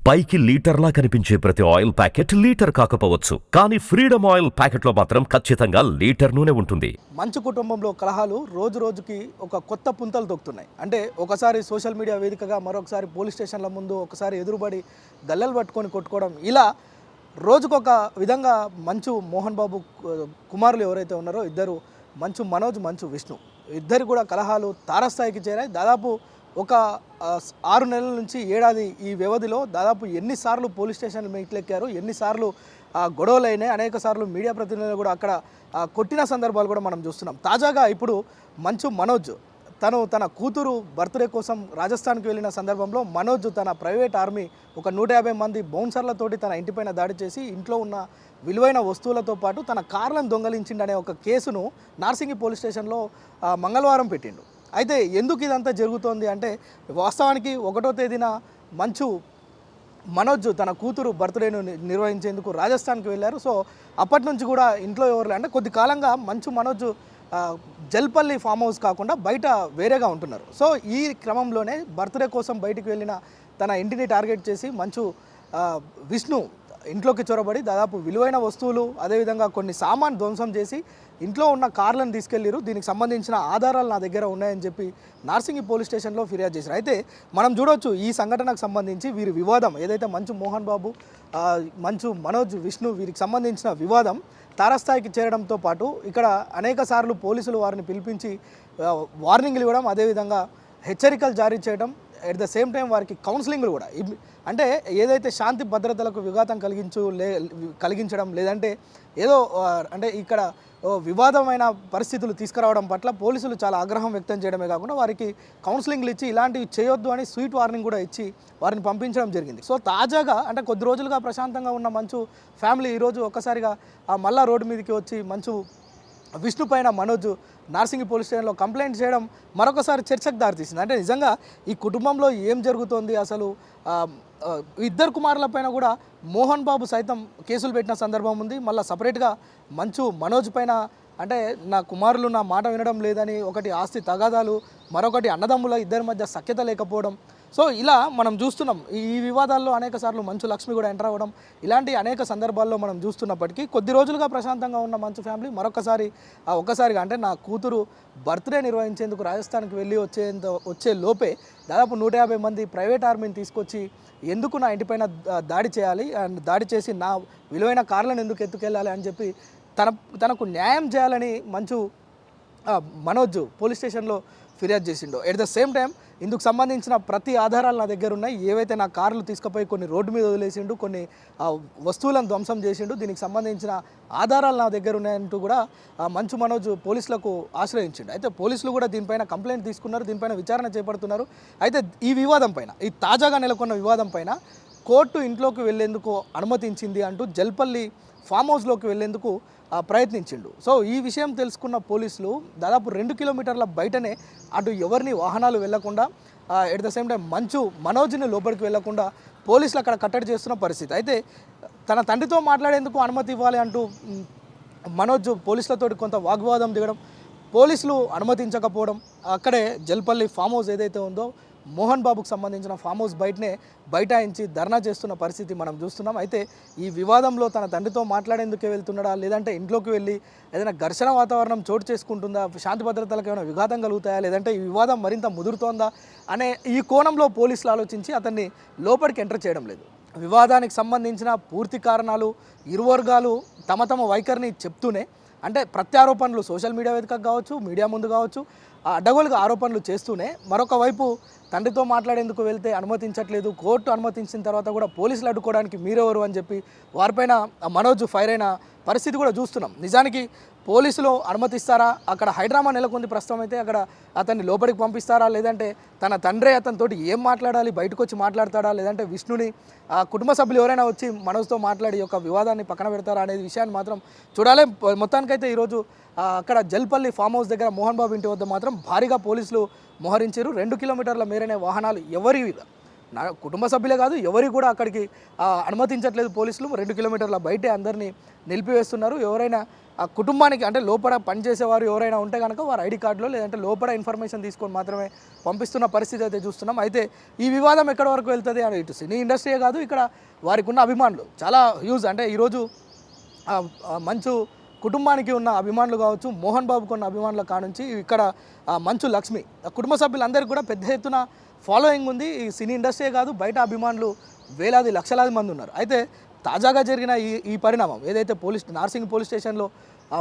పైకి లీటర్లా కనిపించే ప్రతి ఆయిల్ ప్యాకెట్ లీటర్ కాకపోవచ్చు, కానీ ఫ్రీడమ్ ఆయిల్ ప్యాకెట్లో మాత్రం ఖచ్చితంగా లీటర్ నూనె ఉంటుంది. మంచు కుటుంబంలో కలహాలు రోజు రోజుకి ఒక కొత్త పుంతలు తొక్కుతున్నాయి. అంటే ఒకసారి సోషల్ మీడియా వేదికగా, మరొకసారి పోలీస్ స్టేషన్ల ముందు, ఒకసారి ఎదురుబడి గల్లెలు పట్టుకొని కొట్టుకోవడం, ఇలా రోజుకొక విధంగా మంచు మోహన్ బాబు కుమారులు ఎవరైతే ఉన్నారో ఇద్దరు, మంచు మనోజ్, మంచు విష్ణు, ఇద్దరు కూడా కలహాలు తారస్థాయికి చేరాయి. దాదాపు ఒక 6 నెలల నుంచి ఏడాది ఈ వ్యవధిలో దాదాపు ఎన్నిసార్లు పోలీస్ స్టేషన్లు మెట్లెక్కారు, ఎన్నిసార్లు గొడవలు అయినాయి, అనేక సార్లు మీడియా ప్రతినిధులు కూడా అక్కడ కొట్టిన సందర్భాలు కూడా మనం చూస్తున్నాం. తాజాగా ఇప్పుడు మంచు మనోజ్ తన కూతురు బర్త్డే కోసం రాజస్థాన్కి వెళ్ళిన సందర్భంలో మనోజ్ తన ప్రైవేట్ ఆర్మీ ఒక 150 మంది బౌన్సర్లతోటి తన ఇంటిపైన దాడి చేసి ఇంట్లో ఉన్న విలువైన వస్తువులతో పాటు తన కార్లను దొంగలించిండనే ఒక కేసును నార్సింగి పోలీస్ స్టేషన్లో మంగళవారం పెట్టిండు. అయితే ఎందుకు ఇదంతా జరుగుతోంది అంటే, వాస్తవానికి 1వ తేదీన మంచు మనోజ్ తన కూతురు బర్త్డేను నిర్వహించేందుకు రాజస్థాన్కి వెళ్ళారు. సో అప్పటి నుంచి కూడా ఇంట్లో ఎవరు అంటే కొద్ది కాలంగా మంచు మనోజ్ జల్పల్లి ఫామ్ హౌస్ కాకుండా బయట వేరేగా ఉంటున్నారు. సో ఈ క్రమంలోనే బర్త్డే కోసం బయటికి వెళ్ళిన తన ఇంటిని టార్గెట్ చేసి మంచు విష్ణు ఇంట్లోకి చొరబడి దాదాపు విలువైన వస్తువులు, అదేవిధంగా కొన్ని సామాన్ ధ్వంసం చేసి ఇంట్లో ఉన్న కార్లను తీసుకెళ్లిరు. దీనికి సంబంధించిన ఆధారాలు నా దగ్గర ఉన్నాయని చెప్పి నార్సింగి పోలీస్ స్టేషన్లో ఫిర్యాదు చేశారు. అయితే మనం చూడొచ్చు ఈ సంఘటనకు సంబంధించి వీరి వివాదం ఏదైతే మంచు మోహన్ బాబు, మంచు మనోజ్, విష్ణు వీరికి సంబంధించిన వివాదం తారస్థాయికి చేరడంతో పాటు ఇక్కడ అనేక సార్లు పోలీసులు వారిని పిలిపించి వార్నింగ్లు ఇవ్వడం, అదేవిధంగా హెచ్చరికలు జారీ చేయడం, ఎట్ ద సేమ్ టైం వారికి కౌన్సిలింగ్లు కూడా, అంటే ఏదైతే శాంతి భద్రతలకు విఘాతం కలిగించడం లేదంటే ఏదో అంటే ఇక్కడ వివాదమైన పరిస్థితులు తీసుకురావడం పట్ల పోలీసులు చాలా ఆగ్రహం వ్యక్తం చేయడమే కాకుండా వారికి కౌన్సిలింగ్లు ఇచ్చి ఇలాంటివి చేయొద్దు అని స్వీట్ వార్నింగ్ కూడా ఇచ్చి వారిని పంపించడం జరిగింది. సో తాజాగా అంటే కొద్ది రోజులుగా ప్రశాంతంగా ఉన్న మంచు ఫ్యామిలీ ఈరోజు ఒక్కసారిగా మళ్ళా రోడ్డు మీదకి వచ్చి మంచు విష్ణు పైన మనోజ్ నార్సింగి పోలీస్ స్టేషన్లో కంప్లైంట్ చేయడం మరొకసారి చర్చకు దారితీసింది. అంటే నిజంగా ఈ కుటుంబంలో ఏం జరుగుతోంది, అసలు ఇద్దరు కుమారులపైన కూడా మోహన్ బాబు సైతం కేసులు పెట్టిన సందర్భం ఉంది. మళ్ళీ సపరేట్గా మంచు మనోజ్ పైన అంటే నా కుమారులు నా మాట వినడం లేదని, ఒకటి ఆస్తి తగాదాలు, మరొకటి అన్నదమ్ముల ఇద్దరి మధ్య సఖ్యత లేకపోవడం. సో ఇలా మనం చూస్తున్నాం. ఈ వివాదాల్లో అనేక సార్లు మంచు లక్ష్మి కూడా ఎంటర్ అవ్వడం, ఇలాంటి అనేక సందర్భాల్లో మనం చూస్తున్నప్పటికీ కొద్ది రోజులుగా ప్రశాంతంగా ఉన్న మంచు ఫ్యామిలీ ఒక్కసారిగా అంటే నా కూతురు బర్త్డే నిర్వహించేందుకు రాజస్థాన్కి వెళ్ళి వచ్చే లోపే దాదాపు 150 మంది ప్రైవేట్ ఆర్మీని తీసుకొచ్చి ఎందుకు నా ఇంటిపైన దాడి చేయాలి, అండ్ దాడి చేసి నా విలువైన కార్లను ఎందుకు ఎత్తుకెళ్ళాలి అని చెప్పి తనకు న్యాయం చేయాలని మంచు మనోజ్ పోలీస్ స్టేషన్లో ఫిర్యాదు చేసిండో. ఎట్ ద సేమ్ టైం ఇందుకు సంబంధించిన ప్రతి ఆధారాలు నా దగ్గర ఉన్నాయి. ఏవైతే నా కార్లు తీసుకుపోయి కొన్ని రోడ్డు మీద వదిలేసిండు, కొన్ని వస్తువులను ధ్వంసం చేసిండు, దీనికి సంబంధించిన ఆధారాలు నా దగ్గర ఉన్నాయంటూ కూడా మంచు మనోజ్ పోలీసులకు ఆశ్రయించిండు. అయితే పోలీసులు కూడా దీనిపైన కంప్లైంట్ తీసుకున్నారు, దీనిపైన విచారణ చేపడుతున్నారు. అయితే ఈ వివాదం పైన, ఈ తాజాగా నెలకొన్న వివాదం పైన కోర్టు ఇంట్లోకి వెళ్లేందుకు అనుమతించింది అంటూ జల్పల్లి ఫామ్ హౌస్లోకి వెళ్లేందుకు ప్రయత్నించిండు. సో ఈ విషయం తెలుసుకున్న పోలీసులు దాదాపు 2 కిలోమీటర్ల బయటనే అటు ఎవరిని వాహనాలు వెళ్లకుండా, ఎట్ ద సేమ్ టైం మంచు మనోజ్ని లోపలికి వెళ్లకుండా పోలీసులు అక్కడ కట్టడి చేస్తున్న పరిస్థితి. అయితే తన తండ్రితో మాట్లాడేందుకు అనుమతి ఇవ్వాలి అంటూ మనోజ్ పోలీసులతో కొంత వాగ్వాదం దిగడం, పోలీసులు అనుమతించకపోవడం, అక్కడే జల్పల్లి ఫామ్ హౌస్ ఏదైతే ఉందో మోహన్ బాబుకు సంబంధించిన ఫామ్ హౌస్ బైఠాయించి ధర్నా చేస్తున్న పరిస్థితి మనం చూస్తున్నాం. అయితే ఈ వివాదంలో తన తండ్రితో మాట్లాడేందుకే వెళ్తున్నాడా, లేదంటే ఇంట్లోకి వెళ్ళి ఏదైనా ఘర్షణ వాతావరణం చోటు చేసుకుంటుందా, శాంతి భద్రతలకు ఏమైనా విఘాతం కలుగుతాయా, లేదంటే ఈ వివాదం మరింత ముదురుతోందా అనే ఈ కోణంలో పోలీసులు ఆలోచించి అతన్ని లోపలికి ఎంటర్ చేయడం లేదు. వివాదానికి సంబంధించిన పూర్తి కారణాలు ఇరు వర్గాలు తమ వైఖరిని చెప్తూనే, అంటే ప్రత్యారోపణలు సోషల్ మీడియా వేదికగా కావచ్చు, మీడియా ముందు కావచ్చు, అడ్డగోలుగా ఆరోపణలు చేస్తూనే మరొక వైపు తండ్రితో మాట్లాడేందుకు వెళ్తే అనుమతించట్లేదు, కోర్టు అనుమతించిన తర్వాత కూడా పోలీసులు అడ్డుకోవడానికి మీరెవరు అని చెప్పి వారిపైన మనోజ్ ఫైర్ అయిన పరిస్థితి కూడా చూస్తున్నాం. నిజానికి పోలీసులు అనుమతిస్తారా, అక్కడ హైడ్రామా నెలకొంది ప్రస్తుతం. అయితే అక్కడ అతన్ని లోపలికి పంపిస్తారా, లేదంటే తన తండ్రే అతనితోటి ఏం మాట్లాడాలి, బయటకు వచ్చి మాట్లాడతాడా, లేదంటే విష్ణుని కుటుంబ సభ్యులు ఎవరైనా వచ్చి మనోజ్తో మాట్లాడి ఒక వివాదాన్ని పక్కన పెడతారా అనేది విషయాన్ని మాత్రం చూడాలి. మొత్తానికైతే ఈరోజు అక్కడ జల్పల్లి ఫామ్ హౌస్ దగ్గర మోహన్ బాబు ఇంటి వద్ద మాత్రం భారీగా పోలీసులు మోహరించారు. 2 కిలోమీటర్ల మేరనే వాహనాలు ఎవరి నా కుటుంబ సభ్యులే కాదు ఎవరికి కూడా అక్కడికి అనుమతించట్లేదు పోలీసులు. 2 కిలోమీటర్ల బయటే అందరినీ నిలిపివేస్తున్నారు. ఎవరైనా ఆ కుటుంబానికి అంటే లోపల పనిచేసేవారు ఎవరైనా ఉంటే కనుక వారి ఐడి కార్డులో లేదంటే లోపల ఇన్ఫర్మేషన్ తీసుకొని మాత్రమే పంపిస్తున్న పరిస్థితి అయితే చూస్తున్నాం. అయితే ఈ వివాదం ఎక్కడి వరకు వెళ్తుంది అని ఇటు సినీ ఇండస్ట్రీయే కాదు, ఇక్కడ వారికి ఉన్న అభిమానులు చాలా హ్యూజ్. అంటే ఈరోజు మంచు కుటుంబానికి ఉన్న అభిమానులు కావచ్చు, మోహన్ బాబుకు ఉన్న అభిమానుల కానుంచి ఇక్కడ మంచు లక్ష్మి కుటుంబ సభ్యులందరికీ కూడా పెద్ద ఎత్తున ఫాలోయింగ్ ఉంది. ఈ సినీ ఇండస్ట్రీయే కాదు, బయట అభిమానులు వేలాది లక్షలాది మంది ఉన్నారు. అయితే తాజాగా జరిగిన ఈ పరిణామం ఏదైతే నార్సింగ్ పోలీస్ స్టేషన్లో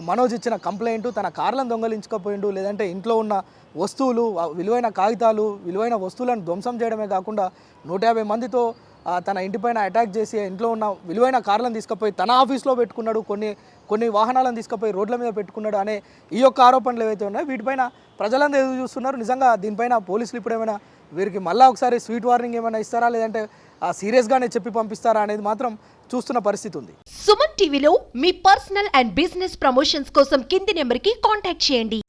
మనోజ్ ఇచ్చిన కంప్లైంట్, తన కార్లను దొంగలించుకపోయిండు, లేదంటే ఇంట్లో ఉన్న వస్తువులు, విలువైన కాగితాలు, విలువైన వస్తువులను ధ్వంసం చేయడమే కాకుండా 150 మందితో తన ఇంటిపైన అటాక్ చేసి ఇంట్లో ఉన్న విలువైన కార్లను తీసుకుపోయి తన ఆఫీస్లో పెట్టుకున్నాడు, కొన్ని వాహనాలను తీసుకుపోయి రోడ్ల మీద పెట్టుకున్నాడు అనే ఈ యొక్క ఆరోపణలు ఏవైతే ఉన్నాయో వీటిపైన ప్రజలందరూ ఎదురు చూస్తున్నారు. నిజంగా దీనిపైన పోలీసులు ఇప్పుడు ఏమైనా వీరికి మళ్ళీ ఒకసారి స్వీట్ వార్నింగ్ ఏమైనా ఇస్తారా, లేదంటే సీరియస్గానే చెప్పి పంపిస్తారా అనేది మాత్రం చూస్తున్న పరిస్థితి ఉంది. సుమన్ టీవీలో మీ పర్సనల్ అండ్ బిజినెస్ ప్రమోషన్స్ కోసం కింది నెంబర్కి కాంటాక్ట్ చేయండి.